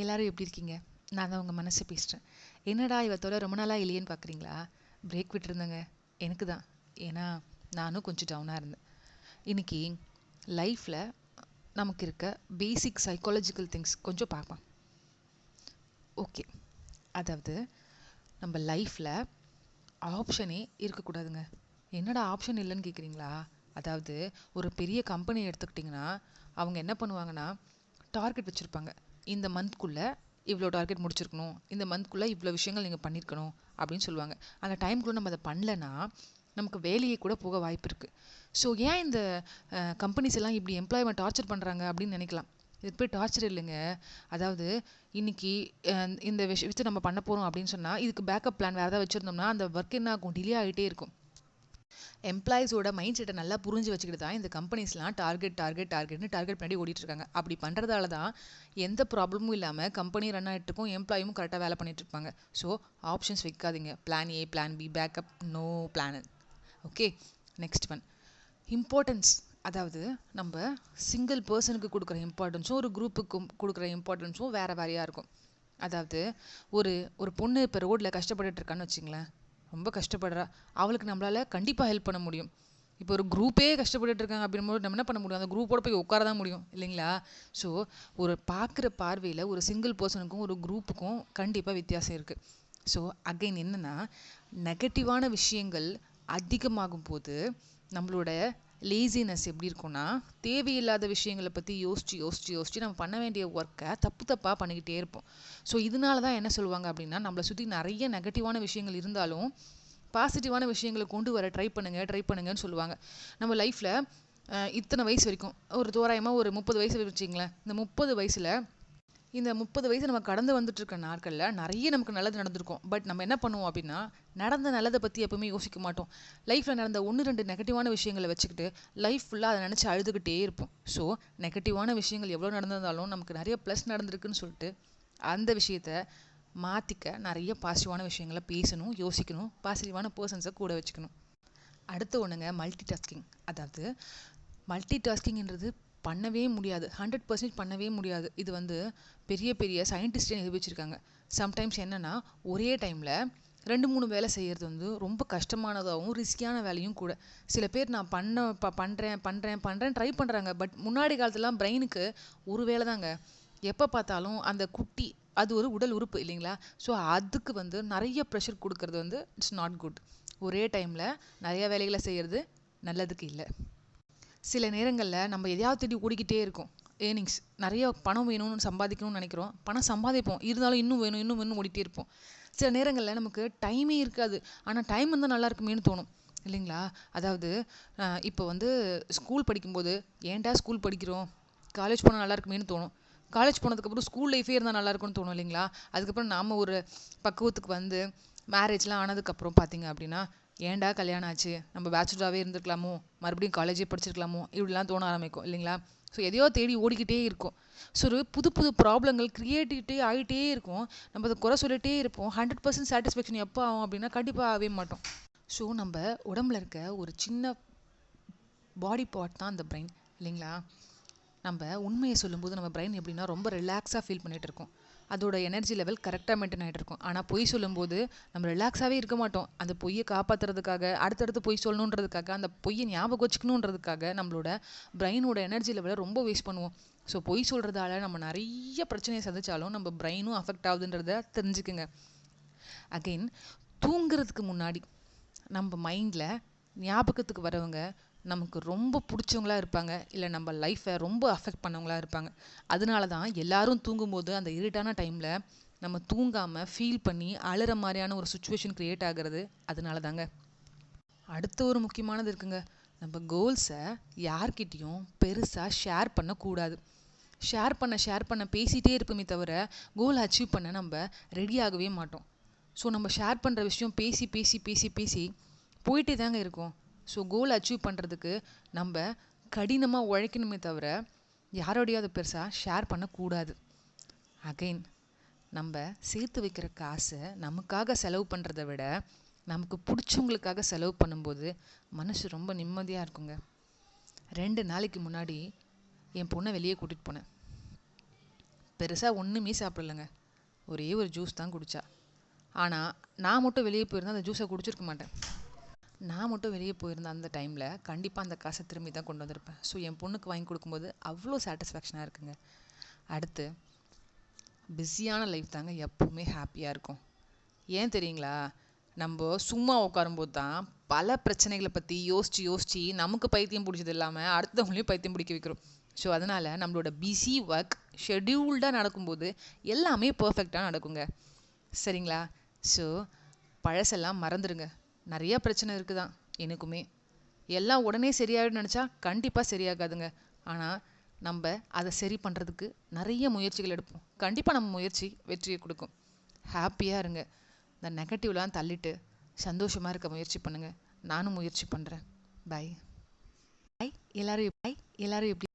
எல்லாரும் எப்படி இருக்கீங்க? நான் தான் உங்க மனசு பேசுறேன். என்னடா இவ தொலை ரொம்ப நாளா இல்லையேன்னு பார்க்குறீங்களா? பிரேக் விட்டுருந்தேங்க. எனக்கு தான். ஏன்னா நானும் கொஞ்சம் டவுனாக இருந்தேன். இன்னைக்கு லைஃப்பில் நமக்கு இருக்க பேசிக் சைக்காலஜிக்கல் திங்ஸ் கொஞ்சம் பார்ப்போம். ஓகே, அதாவது நம்ம லைஃப்பில் ஆப்ஷனே இருக்கக்கூடாதுங்க. என்னடா ஆப்ஷன் இல்லைன்னு கேட்குறீங்களா? அதாவது ஒரு பெரிய கம்பெனி எடுத்துக்கிட்டிங்கன்னா அவங்க என்ன பண்ணுவாங்கன்னா டார்கெட் வச்சுருப்பாங்க. இந்த மந்த்க்குள்ளே இவ்வளோ டார்கெட் முடிச்சிருக்கணும், இந்த மந்த்க்குள்ளே இவ்வளோ விஷயங்கள் நீங்கள் பண்ணியிருக்கணும் அப்படின்னு சொல்லுவாங்க. அந்த டைம்குள்ளே நம்ம அதை பண்ணலன்னா நமக்கு வேலையே கூட போக வாய்ப்பு இருக்குது. ஸோ ஏன் இந்த கம்பெனிஸ் எல்லாம் இப்படி எம்ப்ளாய்மெண்ட் டார்ச்சர் பண்ணுறாங்க அப்படின்னு நினைக்கலாம். இதுக்கு போய் டார்ச்சர் இல்லைங்க. அதாவது இன்னைக்கு இந்த விஷயத்தை நம்ம பண்ண போகிறோம் அப்படின்னு சொன்னால் இதுக்கு பேக்கப் பிளான் வேறு ஏதாவது வச்சுருந்தோம்னா அந்த ஒர்க் என்ன ஆகும், டிலே ஆகிட்டே இருக்கும். எம்ப்ளாயிஸோட மைண்ட் செட்டை நல்லா புரிஞ்சு வச்சுக்கிட்டு தான் இந்த கம்பெனிஸ்லாம் டார்கெட்னு டார்கெட் பண்ணி ஓடிட்டு இருக்காங்க. அப்படி பண்ணுறதால தான் எந்த ப்ராப்ளமும் இல்லாமல் கம்பெனி ரன் ஆகிட்டு இருக்கும், எம்ப்ளாயும் கரெக்டாக வேலை பண்ணிட்டு இருப்பாங்க. ஸோ ஆப்ஷன்ஸ் வைக்காதீங்க. Plan A, plan B, backup, no plan. Okay, next one, importance. அதாவது நம்ம சிங்கிள் பர்சனுக்கு கொடுக்குற இம்பார்ட்டன்ஸும் ஒரு குரூப்புக்கு கொடுக்குற இம்பார்ட்டன்ஸும் வேறு வேறையாக இருக்கும். அதாவது ஒரு ஒரு பொண்ணு இப்போ ரோட்டில் கஷ்டப்பட்டுட்டு இருக்கான்னு வச்சுங்களேன், ரொம்ப கஷ்டப்படுறா, அவளுக்கு நம்மளால் கண்டிப்பாக ஹெல்ப் பண்ண முடியும். இப்போ ஒரு குரூப்பே கஷ்டப்பட்டுட்டு இருக்காங்க அப்படின்போது நம்ம என்ன பண்ண முடியும், அந்த குரூப்போட போய் உட்கார தான் முடியும் இல்லைங்களா? ஸோ ஒரு பார்க்குற பார்வையில் ஒரு சிங்கிள் பர்சனுக்கும் ஒரு குரூப்புக்கும் கண்டிப்பாக வித்தியாசம் இருக்குது. ஸோ அகைன் என்னென்னா, நெகட்டிவான விஷயங்கள் அதிகமாகும் போது நம்மளோட லேசினஸ் எப்படி இருக்கும்னா, தேவையில்லாத விஷயங்களை பற்றி யோசிச்சு நம்ம பண்ண வேண்டிய ஒர்க்கை தப்பாக பண்ணிக்கிட்டே இருப்போம். ஸோ இதனால தான் என்ன சொல்லுவாங்க அப்படின்னா, நம்மளை சுற்றி நிறைய நெகட்டிவான விஷயங்கள் இருந்தாலும் பாசிட்டிவான விஷயங்களை கொண்டு வர ட்ரை பண்ணுங்கன்னு சொல்லுவாங்க. நம்ம லைஃப்பில் இத்தனை வயசு வரைக்கும் ஒரு தோராயமாக ஒரு 30 வயசு வச்சுங்களேன். இந்த 30 வயசு நம்ம கடந்து வந்துட்டு இருக்க நாட்களில் நிறைய நமக்கு நல்லது நடந்திருக்கும். பட் நம்ம என்ன பண்ணுவோம் அப்படின்னா, நடந்த நல்லதை பற்றி எப்பவுமே யோசிக்க மாட்டோம். லைஃப்பில் நடந்த 1-2 நெகட்டிவான விஷயங்களை வச்சுக்கிட்டு லைஃப் ஃபுல்லாக அதை நினச்சி அழுதுகிட்டே இருப்போம். ஸோ நெகட்டிவான விஷயங்கள் எவ்வளோ நடந்திருந்தாலும் நமக்கு நிறைய ப்ளஸ் நடந்திருக்குன்னு சொல்லிட்டு அந்த விஷயத்த மாற்றிக்க நிறைய பாசிட்டிவான விஷயங்களை பேசணும், யோசிக்கணும், பாசிட்டிவான பர்சன்ஸை கூட வச்சுக்கணும். அடுத்த ஒன்றுங்க, மல்டி டாஸ்கிங். அதாவது மல்டி டாஸ்கிங்ன்றது பண்ணவே முடியாது, 100% பண்ணவே முடியாது. இது பெரிய பெரிய சயின்டிஸ்டே நிரூபிச்சிருக்காங்க. சம்டைம்ஸ் என்னென்னா, ஒரே டைமில் 2-3 வேலை செய்கிறது ரொம்ப கஷ்டமானதாகவும் ரிஸ்கியான வேலையும் கூட. சில பேர் நான் பண்ணுறேன் ட்ரை பண்ணுறாங்க. பட் முன்னாடி காலத்துலலாம் பிரெயினுக்கு ஒரு வேலை தாங்க. எப்போ பார்த்தாலும் அந்த குட்டி, அது ஒரு உடல் உறுப்பு இல்லைங்களா? ஸோ அதுக்கு நிறைய ப்ரெஷர் கொடுக்கறது இட்ஸ் நாட் குட். ஒரே டைமில் நிறைய வேலைகளை செய்கிறது நல்லதுக்கு இல்லை. சில நேரங்களில் நம்ம எதையாவது தேடி ஓடிக்கிட்டே இருக்கோம். ஏர்னிங்ஸ், நிறைய பணம் வேணும்னு சம்பாதிக்கணும்னு நினைக்கிறோம், பணம் சம்பாதிப்போம், இருந்தாலும் இன்னும் வேணும் ஓடிட்டே இருப்போம். சில நேரங்களில் நமக்கு டைமே இருக்காது, ஆனால் டைம் இருந்தால் நல்லா இருக்குமேனு தோணும் இல்லைங்களா? அதாவது இப்போ ஸ்கூல் படிக்கும்போது ஏன்டா ஸ்கூல் படிக்கிறோம், காலேஜ் போனால் நல்லா இருக்குமேனு தோணும். காலேஜ் போனதுக்கப்புறம் ஸ்கூல் லைஃபே இருந்தால் நல்லா இருக்கும்னு தோணும் இல்லைங்களா? அதுக்கப்புறம் நாம் ஒரு பக்குவத்துக்கு மேரேஜ்லாம் ஆனதுக்கப்புறம் பார்த்தீங்க அப்படின்னா, ஏன்டா கல்யாணம் ஆச்சு, நம்ம பேச்சுலராகவே இருந்திருக்கலாமோ, மறுபடியும் காலேஜே படிச்சிருக்கலாமோ, இப்படிலாம் தோண ஆரம்பிக்கும் இல்லைங்களா? ஸோ எதையோ தேடி ஓடிக்கிட்டே இருக்கும். ஸோ ஒரு புது ப்ராப்ளங்கள் கிரியேட்டிவிட்டி ஆகிட்டே இருக்கும். நம்ம அதை குறை சொல்லிகிட்டே இருப்போம். 100% சாட்டிஸ்ஃபேக்ஷன் எப்போ ஆகும் அப்படின்னா கண்டிப்பாக ஆகவே மாட்டோம். ஸோ நம்ம உடம்புல இருக்க ஒரு சின்ன பாடி பார்ட் தான் அந்த பிரெயின் இல்லைங்களா? நம்ம உண்மையை சொல்லும்போது நம்ம பிரெயின் எப்படின்னா ரொம்ப ரிலாக்ஸாக ஃபீல் பண்ணிகிட்டு இருக்கோம். அதோட எனர்ஜி லெவல் கரெக்டாக மெயின்டைன் ஆகிட்டு இருக்கும். ஆனால் பொய் சொல்லும்போது நம்ம ரிலாக்ஸாகவே இருக்க மாட்டோம். அந்த பொய்யை காப்பாற்றுறதுக்காக, அடுத்தடுத்து பொய் சொல்லணுன்றதுக்காக, அந்த பொய்யை ஞாபகம் வச்சுக்கணுன்றதுக்காக நம்மளோட பிரெயினோட எனர்ஜி லெவலை ரொம்ப வேஸ்ட் பண்ணுவோம். ஸோ பொய் சொல்கிறதால நம்ம நிறைய பிரச்சனையை சந்திச்சாலும் நம்ம பிரெயினும் அஃபெக்ட் ஆகுதுன்றத தெரிஞ்சுக்குங்க. அகெயின், தூங்குறதுக்கு முன்னாடி நம்ம மைண்டில் ஞாபகத்துக்கு வரவங்க நமக்கு ரொம்ப பிடிச்சவங்களா இருப்பாங்க, இல்லை நம்ம லைஃப்பை ரொம்ப அஃபெக்ட் பண்ணவங்களா இருப்பாங்க. அதனால தான் எல்லாரும் தூங்கும்போது அந்த இருட்டான டைமில் நம்ம தூங்காமல் ஃபீல் பண்ணி அழுற மாதிரியான ஒரு சுச்சுவேஷன் க்ரியேட் ஆகிறது அதனால தாங்க. அடுத்த ஒரு முக்கியமானது இருக்குங்க, நம்ம கோல்ஸை யார்கிட்டையும் பெருசாக ஷேர் பண்ணக்கூடாது. ஷேர் பண்ண பேசிகிட்டே இருப்போமே தவிர கோல் அச்சீவ் பண்ண நம்ம ரெடியாகவே மாட்டோம். ஸோ நம்ம ஷேர் பண்ணுற விஷயம் பேசி போயிட்டே தாங்க இருக்கும். ஸோ கோல் அச்சீவ் பண்ணுறதுக்கு நம்ம கடினமாக உழைக்கணுமே தவிர யாரோடையும் அதை பெருசாக ஷேர் பண்ணக்கூடாது. அகைன், நம்ம சேர்த்து வைக்கிற காசை நமக்காக செலவு பண்ணுறதை விட நமக்கு பிடிச்சவங்களுக்காக செலவு பண்ணும்போது மனசு ரொம்ப நிம்மதியாக இருக்குங்க. 2 நாளைக்கு முன்னாடி என் பொண்ணை வெளியே கூட்டிகிட்டு போனேன். பெருசாக ஒன்றுமே சாப்பிடலங்க. ஒரே ஒரு ஜூஸ் தான் குடித்தா. ஆனால் நான் மட்டும் வெளியே போயிருந்தா அந்த ஜூஸை குடிச்சிருக்க மாட்டேன். நான் மட்டும் வெளியே போயிருந்த அந்த டைமில் கண்டிப்பாக அந்த காசை திரும்பி தான் கொண்டு வந்திருப்பேன். ஸோ என் பொண்ணுக்கு வாங்கி கொடுக்கும்போது அவ்வளோ சாட்டிஸ்ஃபேக்ஷனாக இருக்குங்க. அடுத்து, பிஸியான லைஃப் தாங்க எப்போவுமே ஹாப்பியாக இருக்கும். ஏன் தெரியுங்களா? நம்ம சும்மா உட்காரும்போது தான் பல பிரச்சனைகளை பற்றி யோசித்து யோசித்து நமக்கு பைத்தியம் பிடிச்சது இல்லாமல் அடுத்தவங்களையும் பைத்தியம் பிடிக்க வைக்கிறோம். ஸோ அதனால் நம்மளோட பிஸி ஒர்க் ஷெட்யூல்டாக நடக்கும்போது எல்லாமே பர்ஃபெக்டாக நடக்குங்க. சரிங்களா? ஸோ பழசெல்லாம் மறந்துடுங்க. நிறைய பிரச்சனை இருக்குதான் எனக்குமே. எல்லாம் உடனே சரியாயிடும் நினச்சா கண்டிப்பாக சரியாகாதுங்க. ஆனால் நம்ம அதை சரி பண்ணுறதுக்கு நிறைய முயற்சிகள் எடுப்போம். கண்டிப்பாக நம்ம முயற்சி வெற்றியை கொடுக்கும். ஹாப்பியாக இருங்க. இந்த நெகட்டிவ்லாம் தள்ளிட்டு சந்தோஷமாக இருக்க முயற்சி பண்ணுங்கள். நானும் முயற்சி பண்ணுறேன். பாய். பாய். எல்லாரும் எப்படி